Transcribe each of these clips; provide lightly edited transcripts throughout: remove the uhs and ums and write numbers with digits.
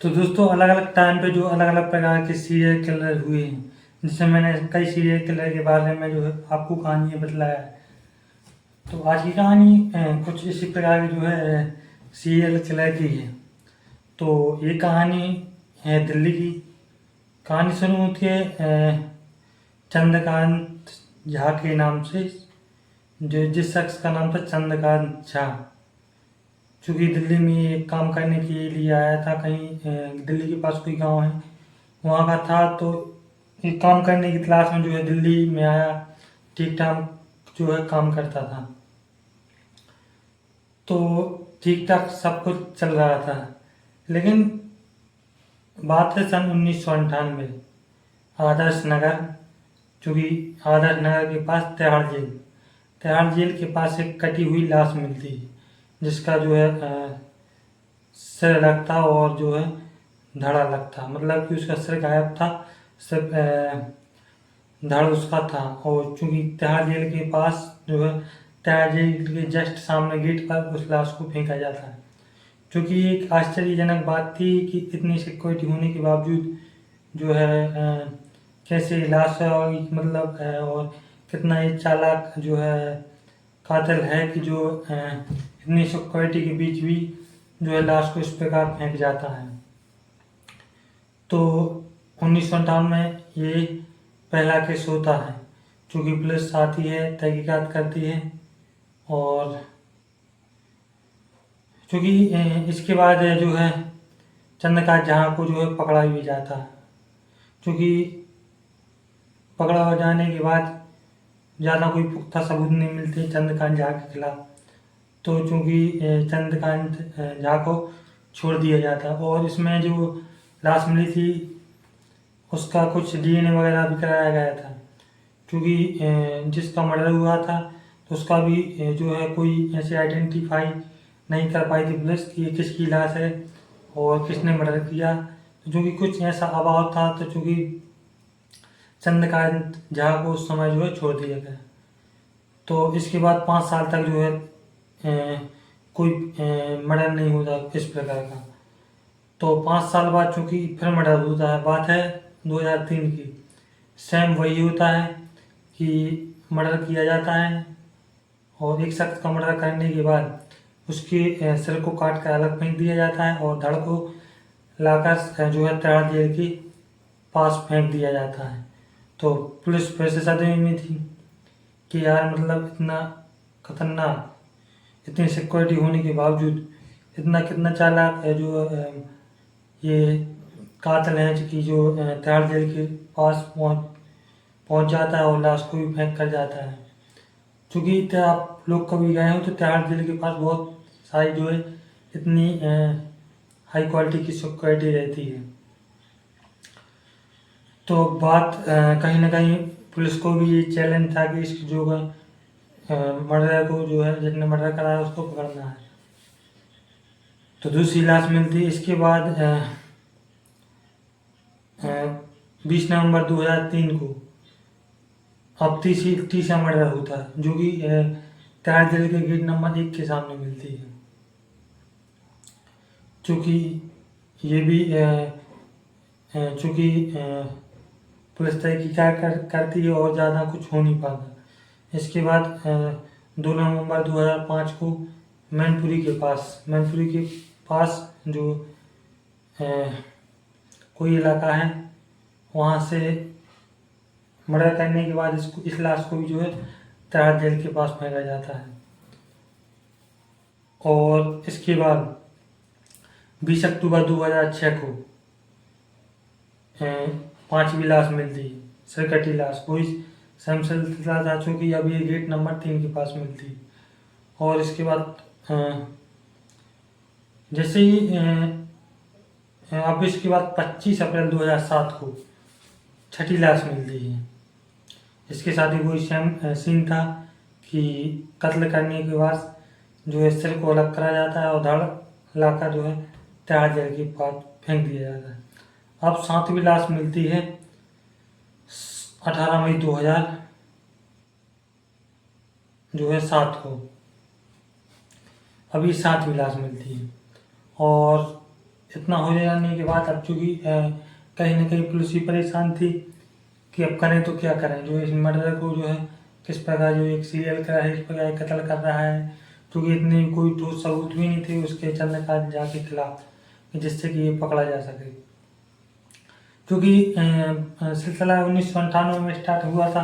तो दोस्तों अलग अलग टाइम पे जो अलग अलग प्रकार के सीरियल किलर हुए हैं, जिसमें मैंने कई सीरियल किलर के बारे में जो है आपको कहानी बतलाया है। तो आज की कहानी कुछ इसी प्रकार की जो है सीरियल किलर की है। तो ये कहानी है दिल्ली की। कहानी शुरू होती है चंद्रकांत झा के नाम से, जो जिस शख्स का नाम था चंद्रकांत झा। चूँकि दिल्ली में ये काम करने के लिए आया था, कहीं दिल्ली के पास कोई गांव है वहाँ का था, तो ये काम करने की तलाश में जो है दिल्ली में आया। ठीक ठाक जो है काम करता था, तो ठीक ठाक सब कुछ चल रहा था। लेकिन बात है सन 1998, आदर्श नगर। चूँकि आदर्श नगर के पास तिहाड़ जेल के पास एक कटी हुई लाश मिलती है, जिसका जो है सिर अलग था और जो है धड़ अलग था। मतलब कि उसका सिर गायब था, सिर्फ धड़ उसका था। और चूँकि तिहाड़ जेल के पास जो है तिहाड़ जेल के जस्ट सामने गेट पर उस लाश को फेंका जाता है। क्योंकि एक आश्चर्यजनक बात थी कि इतनी सिक्योरिटी होने के बावजूद जो है कैसे लाश मतलब और कितना ही चालाक जो है कातिल है कि जो इतनी सिक्योरिटी के बीच भी जो है लाश को इस प्रकार फेंक जाता है। तो 1957 में ये पहला केस होता है। चूँकि पुलिस आती है, तहकीकात करती है, और चूँकि इसके बाद जो है चंद्रकांत झा को जो है पकड़ा भी जाता है। क्योंकि पकड़ा हो जाने के बाद ज़्यादा कोई पुख्ता सबूत नहीं मिलते चंद्रकांत झा के खिलाफ, तो चूँकि चंद्रकांत झा को छोड़ दिया जाता। और इसमें जो लाश मिली थी उसका कुछ डीएनए वगैरह भी कराया गया था। क्योंकि जिसका मर्डर हुआ था तो उसका भी जो है कोई ऐसे आइडेंटिफाई नहीं कर पाई थी पुलिस कि ये किसकी लाश है और किसने मर्डर किया। तो चूँकि कुछ ऐसा अभाव था, तो चूँकि चंद्रकांत झा को उस समय जो है छोड़ दिया गया। तो इसके बाद 5 साल तक जो है कोई मर्डर नहीं होता इस प्रकार का। तो 5 साल बाद चूँकि फिर मर्डर होता है, बात है 2003 की। सेम वही होता है कि मर्डर किया जाता है और एक शख्स का मर्डर करने के बाद उसके सिर को काट कर अलग फेंक दिया जाता है और धड़ को लाकर जो है तिहाड़ जेल के पास फेंक दिया जाता है। तो पुलिस फिर से सदमे में थी कि यार मतलब इतना खतरनाक, इतनी सिक्योरिटी होने के बावजूद इतना कितना चालाक है जो ये कातिल हैं कि जो तिहाड़ जेल के पास पहुंच जाता है और लाश को भी फेंक कर जाता है। क्योंकि आप लोग कभी गए हो तो तिहाड़ जेल के पास बहुत सारी जो है इतनी हाई क्वालिटी की सिक्योरिटी रहती है। तो बात कहीं ना कहीं पुलिस को भी ये चैलेंज था कि इस जो मर्डर को जो है जिसने मर्डर कराया उसको पकड़ना है। तो दूसरी लाश मिलती है। इसके बाद 20 नवंबर 2003 को अब तीसरा मर्डर होता है, जो कि तिहाड़ जेल के गेट नंबर 1 के सामने मिलती है। चूँकि ये भी चूँकि पुलिस तहकीकात करती है और ज़्यादा कुछ हो नहीं पाता। इसके बाद 2 नवंबर 2005 को मैनपुरी के पास जो कोई इलाका है, वहाँ से मर्डर करने के बाद इस लाश को भी जो है तिहाड़ जेल के पास फेंका जाता है। और इसके बाद 20 अक्टूबर 2006 को 5वीं लाश मिलती है, सिरकटी लाश। वही सेम सिलसिला था, चूँकि अब ये गेट नंबर 3 के पास मिलती है। और इसके बाद जैसे ही अब इसके बाद 25 अप्रैल 2007 को छठी लाश मिलती है। इसके साथ ही वही सेम सीन था कि कत्ल करने के बाद जो है सिर को अलग करा जाता है और धड़ लाकर जो है तिहाड़ जेल के पास फेंक दिया जाता है। अब 7वीं लाश मिलती है 18 मई 2000 जो है 7 को। अभी 7वीं लाश मिलती है। और इतना हो जाने के बाद अब चूँकि कहीं न कहीं पुलिस भी परेशान थी कि अब करें तो क्या करें, जो इस मर्डर को जो है किस प्रकार जो एक सीरियल किलर है इस प्रकार कत्ल कर रहा है, क्योंकि इतने कोई ठोस सबूत भी नहीं थे उसके चंद्रकांत झा के खिलाफ जिससे कि ये पकड़ा जा सके। क्योंकि सिलसिला 1998 में स्टार्ट हुआ था,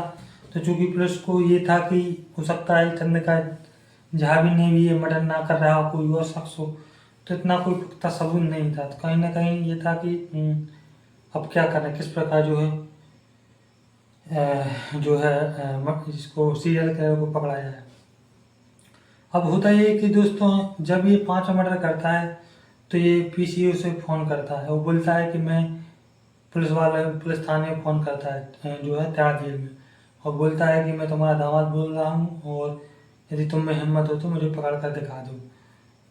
तो चूँकि पुलिस को ये था कि हो सकता है चंद्रकांत झा भी ने भी ये मर्डर ना कर रहा हो, कोई और शख्स हो, तो इतना कोई पुख्ता सबूत नहीं था। तो कहीं न कहीं ये था कि अब क्या करें, किस प्रकार जो है इसको सीरियल किलर को पकड़ा जाए। अब होता ये है कि दोस्तों जब ये 5 मर्डर करता है तो ये पीसीओ से फ़ोन करता है, वो बोलता है कि मैं पुलिस थाने में फ़ोन करता है जो है त्याग जेल में, और बोलता है कि मैं तुम्हारा दामाद बोल रहा हूँ और यदि तुम में हिम्मत हो तो मुझे पकड़ कर दिखा दो।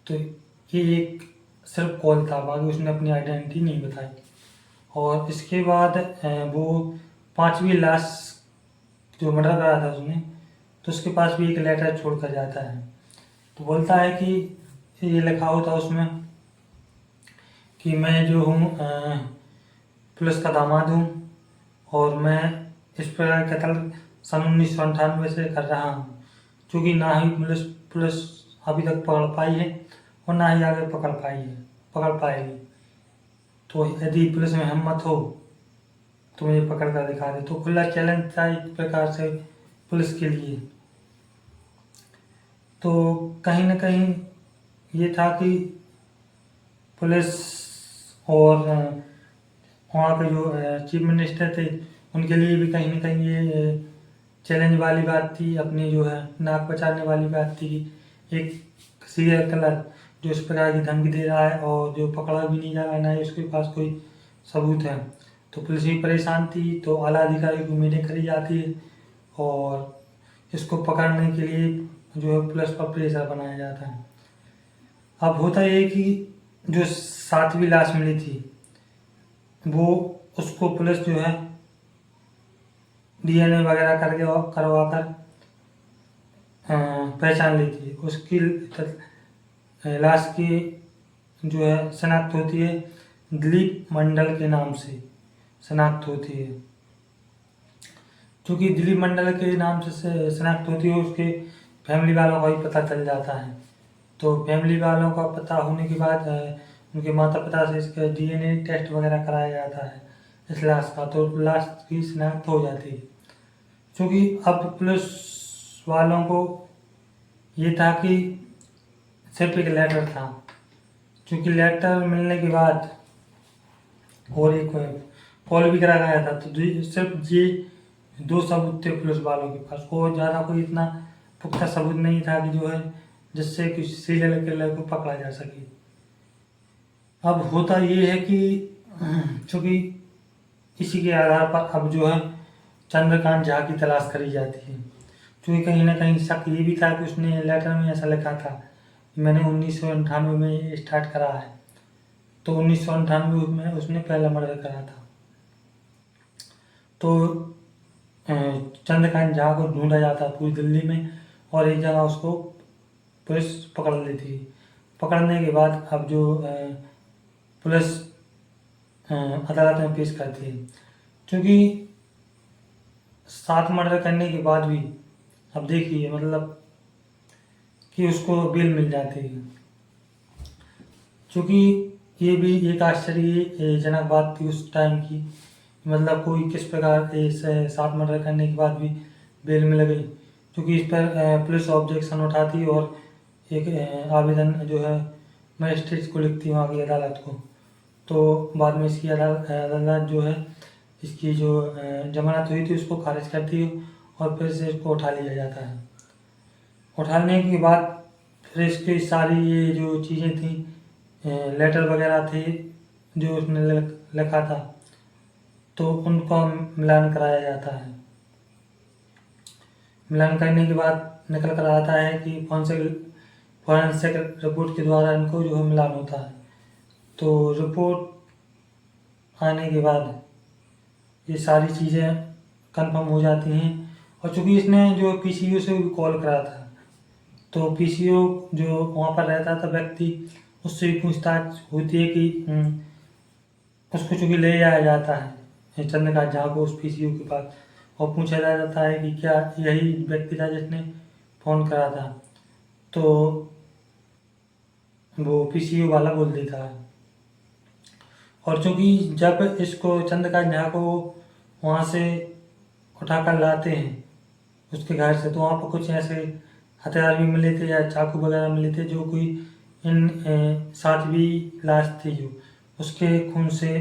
तो ये एक सिर्फ कॉल था, बाकी उसने अपनी आइडेंटिटी नहीं बताई। और इसके बाद वो 5वीं लाश जो मर्डर करा था उसने, तो उसके पास भी एक लेटर छोड़ कर जाता है। तो बोलता है कि ये लिखा होता उसमें कि मैं जो हूँ पुलिस का दामाद हूँ और मैं इस प्रकार कत्ल सन 1998 से कर रहा हूँ, क्योंकि ना ही पुलिस अभी तक पकड़ पाई है और ना ही आगे पकड़ पाएगी। तो यदि पुलिस में हिम्मत हो तो मुझे पकड़ कर दिखा दे। तो खुला चैलेंज था एक प्रकार से पुलिस के लिए। तो कहीं न कहीं ये था कि पुलिस और वहाँ के जो चीफ मिनिस्टर थे उनके लिए भी कहीं न कहीं ये चैलेंज वाली बात थी, अपनी जो है नाक बचाने वाली बात थी कि एक सीरियल किलर जो इस प्रकार की धमकी दे रहा है और जो पकड़ा भी नहीं जा रहा है, ना ही उसके पास कोई सबूत है। तो पुलिस भी परेशान थी, तो आला अधिकारी को मीटिंग करी जाती है और इसको पकड़ने के लिए जो है पुलिस पर प्रेशर बनाया जाता है। अब होता ये कि जो 7वीं लाश मिली थी वो उसको पुलिस जो है डीएनए वगैरह करके और करवा कर पहचान लेती है। उसकी लाश की जो है शनाख्त होती है दिलीप मंडल के नाम से शनाख्त होती है। क्योंकि दिलीप मंडल के नाम से शनाख्त होती है, उसके फैमिली वालों का भी पता चल जाता है। तो फैमिली वालों का पता होने के बाद उनके माता पिता से इसका डीएनए टेस्ट वगैरह कराया जाता है इस लाश का, तो लाश की शनाख्त हो जाती है। क्योंकि अब पुलिस वालों को ये था कि सिर्फ एक लेटर था, क्योंकि लेटर मिलने के बाद और एक कॉल भी करा गया था, तो सिर्फ ये 2 सबूत थे पुलिस वालों के पास, और ज़्यादा कोई इतना पुख्ता सबूत नहीं था कि जो है जिससे कि सीरियल किलर को पकड़ा जा सके। अब होता ये है कि चूँकि इसी के आधार पर अब जो है चंद्रकांत झा की तलाश करी जाती है, क्योंकि कहीं न कहीं शक ये भी था कि उसने लेटर में ऐसा लिखा था कि मैंने 1998 में स्टार्ट करा है, तो 1998 में उसने पहला मर्डर करा था। तो चंद्रकांत झा को ढूंढा जाता पूरी दिल्ली में और एक जगह उसको पुलिस पकड़ लेती है। पकड़ने के बाद अब जो पुलिस अदालत में पेश करती है, क्योंकि 7 मर्डर करने के बाद भी अब देखिए मतलब कि उसको बेल मिल जाती है, क्योंकि ये भी एक आश्चर्यजनक बात थी उस टाइम की, मतलब कोई किस प्रकार इस 7 मर्डर करने के बाद भी बेल मिल गई, क्योंकि इस पर पुलिस ऑब्जेक्शन उठाती और एक आवेदन जो है मजिस्ट्रेट को लिखती वहाँ की अदालत को। तो बाद में इसकी अदालत जो है इसकी जो जमानत हुई थी उसको खारिज करती है और फिर से इसको उठा लिया जाता है। उठाने के बाद फिर इसकी सारी ये जो चीज़ें थी लेटर वगैरह थे जो उसने लिखा था, तो उनका मिलान कराया जाता है। मिलान करने के बाद निकल कर आता है कि फॉरेंसिक रिपोर्ट के द्वारा इनको जो है मिलान होता है। तो रिपोर्ट आने के बाद ये सारी चीज़ें कंफर्म हो जाती हैं, और चूँकि इसने जो पीसीओ से भी कॉल करा था, तो पीसीओ जो वहाँ पर रहता था व्यक्ति उससे भी पूछताछ होती है कि उसको चूँकि ले जाया जाता है चंद्रकांत झा को उस पीसीयू के पास, और पूछा जाता है कि क्या यही व्यक्ति था जिसने फ़ोन करा था, तो वो पीसीयू वाला बोल देता है। और चूँकि जब इसको चंद्रकांत झा को वहाँ से उठा कर लाते हैं उसके घर से, तो वहाँ पर कुछ ऐसे हथियार भी मिले थे या चाकू वगैरह मिले थे जो कोई इन सातवीं लाश थी जो उसके खून से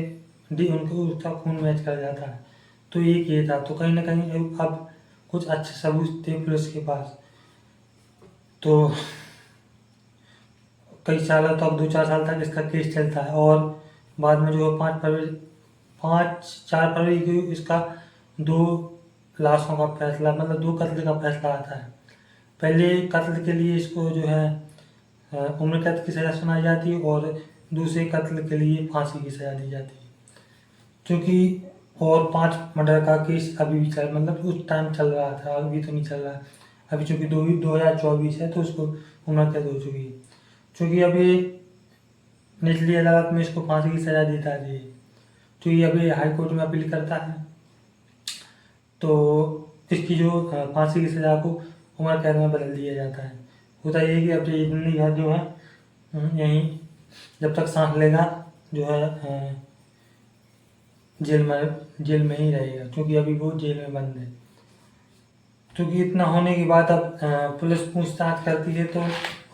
उनको उसका खून मैच कर जाता है। तो एक ये था, तो कहीं ना कहीं अब कुछ अच्छे सबूत थे पुलिस के पास। तो कई सालों तक 2-4 साल तक इसका केस चलता है, और बाद में जो 4 फरवरी को इसका 2 लाशों का फैसला, मतलब 2 कत्ल का फैसला आता है। पहले कत्ल के लिए इसको जो है उम्र कैद की सज़ा सुनाई जाती है, और दूसरे कत्ल के लिए फांसी की सज़ा दी जाती है। क्योंकि और 5 मर्डर का केस अभी भी चल, मतलब उस टाइम चल रहा था, अभी तो नहीं चल रहा। अभी चूँकि 2024 है तो उसको उम्र कैद हो चुकी है। चूँकि अभी निचली अदालत में इसको फांसी की सज़ा देता है, क्योंकि अभी हाई कोर्ट में अपील करता है, तो इसकी जो फांसी की सज़ा को उम्र कैद में बदल दिया जाता है। होता ये कि अब जिंदगी भर जो है यहीं जब तक सांस लेगा जो है जेल में ही रहेगा, क्योंकि अभी वो जेल में बंद है। क्योंकि इतना होने के बाद अब पुलिस पूछताछ करती है, तो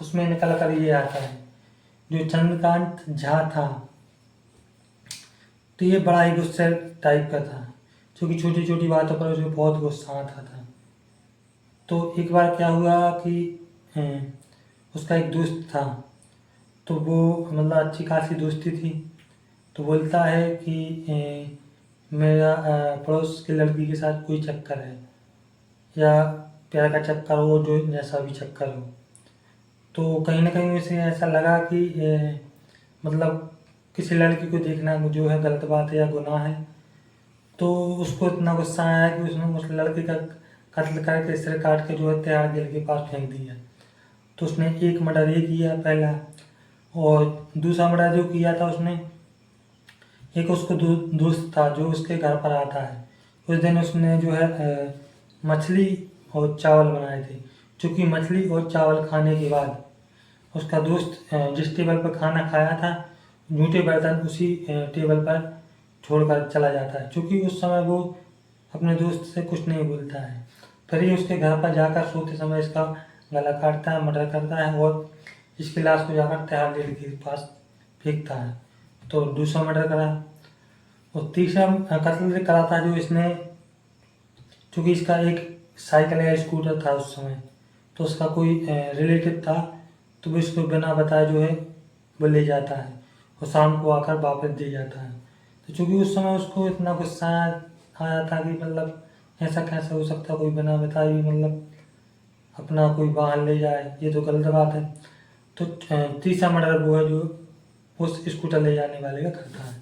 उसमें निकल कर ये आता है जो चंद्रकांत झा था, तो ये बड़ा ही गुस्से टाइप का था, क्योंकि छोटी छोटी बातों पर उसे बहुत गुस्सा आता था। तो एक बार क्या हुआ कि उसका एक दोस्त था, तो वो मतलब अच्छी खासी दोस्ती थी, तो बोलता है कि मेरा पड़ोस की लड़की के साथ कोई चक्कर है, या प्यार का चक्कर हो, जो जैसा भी चक्कर हो। तो कहीं ना कहीं उसे ऐसा लगा कि मतलब किसी लड़की को देखना जो है गलत बात है या गुनाह है। तो उसको इतना गुस्सा आया कि उसने उस लड़के का कत्ल करके सिर काट के जो है तिहाड़ जेल के पास फेंक दिया। तो उसने एक मर्डर ये किया पहला, और दूसरा मर्डर जो किया था उसने, एक उसको दोस्त था जो उसके घर पर आता है। उस दिन उसने जो है मछली और चावल बनाए थे। चूँकि मछली और चावल खाने के बाद उसका दोस्त जिस टेबल पर खाना खाया था, जूठे बर्तन उसी टेबल पर छोड़कर चला जाता है। चूँकि उस समय वो अपने दोस्त से कुछ नहीं बोलता है, फिर ही उसके घर पर जाकर सोते समय इसका गला काटता है, मर्डर करता है, और इसकी लाश को जाकर तिहाड़ जेल के पास फेंकता है। तो दूसरा मर्डर करा, और तीसरा कत्ल करा था जो इसने, चूँकि इसका एक साइकिल या स्कूटर था उस समय, तो उसका कोई रिलेटिव था, तो वो इसको बिना बताए जो है वो ले जाता है, और शाम को आकर वापस दे जाता है। तो चूँकि उस समय उसको इतना गुस्सा आया था कि मतलब ऐसा कैसे हो सकता, कोई बिना बताए भी मतलब अपना कोई वाहन ले जाए, ये तो गलत बात है। तो तीसरा मर्डर वो है जो उस स्कूटर ले जाने वाले का करता है,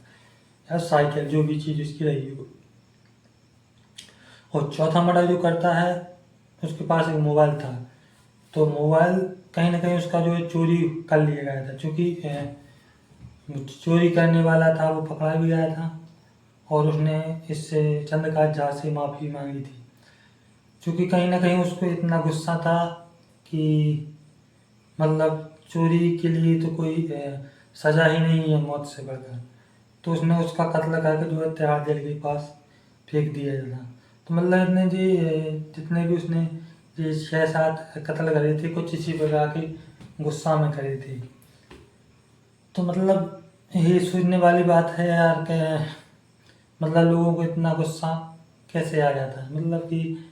या साइकिल, जो भी चीज़ उसकी रही हो। और चौथा मर्डर जो करता है, उसके पास एक मोबाइल था, तो मोबाइल कहीं ना कहीं उसका जो है चोरी कर लिया गया था। चूँकि चोरी करने वाला था वो पकड़ा भी गया था, और उसने इससे चंद्रकांत झा से माफ़ी मांगी थी। क्योंकि कहीं ना कहीं उसको इतना गुस्सा था कि मतलब चोरी के लिए तो कोई सज़ा ही नहीं है मौत से बढ़कर, तो उसने उसका कत्ल करके जो है तिहाड़ जेल के पास फेंक दिया था। तो मतलब इतने जी जितने भी उसने ये 6-7 कत्ल करे थे, कुछ इसी प्रकार के गुस्सा में करे थे। तो मतलब ये सोचने वाली बात है यार कि मतलब लोगों को इतना गुस्सा कैसे आ जाता है, मतलब कि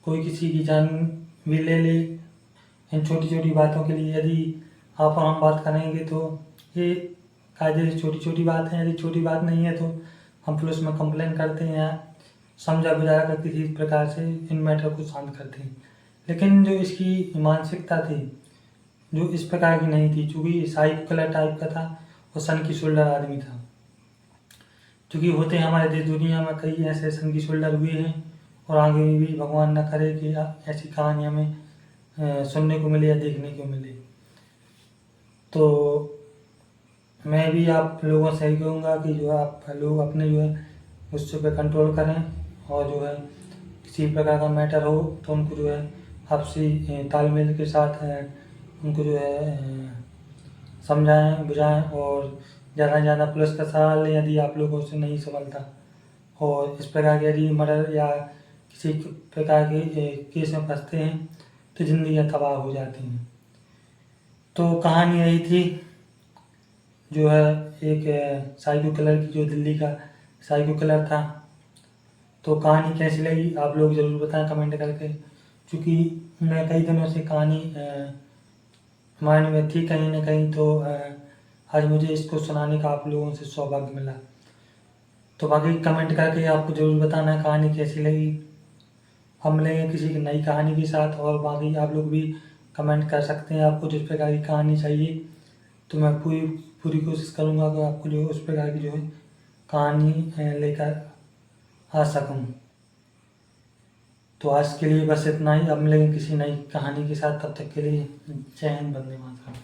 कोई किसी की जान भी ले ले इन छोटी छोटी बातों के लिए। यदि आप और हम बात करेंगे तो ये कायदे से छोटी छोटी बात है, यदि छोटी बात नहीं है तो हम पुलिस में कंप्लेन करते हैं या समझा बुझा कर किसी प्रकार से इन मैटर को शांत करते हैं। लेकिन जो इसकी मानसिकता थी जो इस प्रकार की नहीं थी, चूँकि साइकिलर टाइप का था और सन की शोल्डर आदमी था। क्योंकि होते हमारे देश दुनिया में कई ऐसे सन की शोल्डर हुए हैं, और आगे भी भगवान न करे कि ऐसी कहानी हमें सुनने को मिले या देखने को मिले। तो मैं भी आप लोगों से यही कहूँगा कि जो है आप लोग अपने जो है गुस्से पे कंट्रोल करें, और जो है किसी प्रकार का मैटर हो तो उनको जो है आपसी तालमेल के साथ उनको जो है समझाएं बुझाएं, और ज़्यादा से ज़्यादा पुलिस का सहारा लें यदि आप लोगों से नहीं संभलता। और इस प्रकार के यदि मर्डर या किसी प्रकार के केस में फंसते हैं तो ज़िंदगियाँ तबाह हो जाती हैं। तो कहानी यही थी, जो है एक साइको किलर की, जो दिल्ली का साइको किलर था। तो कहानी कैसी लगी आप लोग ज़रूर बताएं कमेंट करके, क्योंकि मैं कई दिनों से कहानी माइंड में थी कहीं ना कहीं, तो आज मुझे इसको सुनाने का आप लोगों से सौभाग्य मिला। तो बाकी कमेंट करके आपको ज़रूर बताना कहानी कैसी लगी। हम मिलेंगे किसी की नई कहानी के साथ, और बाकी आप लोग भी कमेंट कर सकते हैं आपको जिस प्रकार की कहानी चाहिए, तो मैं पूरी पूरी कोशिश करूँगा कि आपको जो उस प्रकार की जो है कहानी लेकर आ सकूँ। तो आज के लिए बस इतना ही, अब मिलेंगे किसी नई कहानी के साथ, तब तक के लिए जय हिंद, वंदे मातरम।